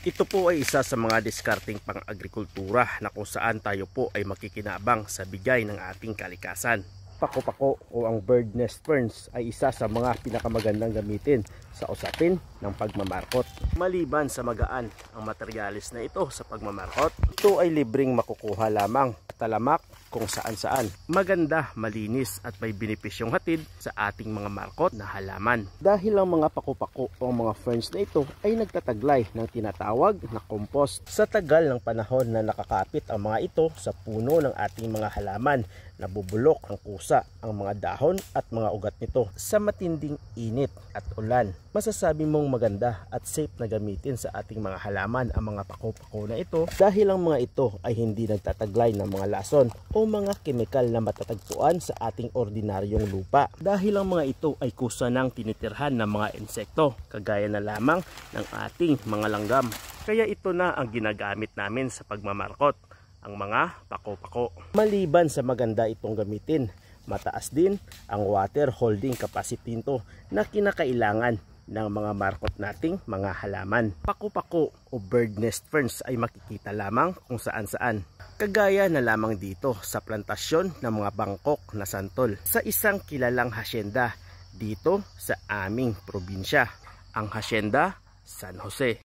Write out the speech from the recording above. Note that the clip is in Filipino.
Ito po ay isa sa mga diskarteng pang-agrikultura na kung saan tayo po ay makikinabang sa bigay ng ating kalikasan. Pako-pako o ang bird nest ferns ay isa sa mga pinakamagandang gamitin sa usapin ng pagmamarkot. Maliban sa magaan ang materyales na ito sa pagmamarkot, ito ay libreng makukuha lamang talamak kung saan-saan. Maganda, malinis at may benepisyong hatid sa ating mga markot na halaman. Dahil ang mga pako-pako o mga ferns na ito ay nagtataglay ng tinatawag na compost. Sa tagal ng panahon na nakakapit ang mga ito sa puno ng ating mga halaman, nabubulok ang kusa, ang mga dahon at mga ugat nito sa matinding init at ulan. Masasabi mong maganda at safe na gamitin sa ating mga halaman ang mga pako-pako na ito dahil ang mga ito ay hindi nagtataglay ng mga lason o mga kemikal na matatagpuan sa ating ordinaryong lupa. Dahil ang mga ito ay kusa ng tinitirhan ng mga insekto, kagaya na lamang ng ating mga langgam. Kaya ito na ang ginagamit namin sa pagmamarkot, ang mga pako-pako. Maliban sa maganda itong gamitin, mataas din ang water holding capacity nito na kinakailangan ng mga markot nating mga halaman. Pako-pako o bird nest ferns ay makikita lamang kung saan-saan. Kagaya na lamang dito sa plantasyon ng mga bangkok na santol sa isang kilalang hasyenda dito sa aming probinsya, ang Hacienda San Jose.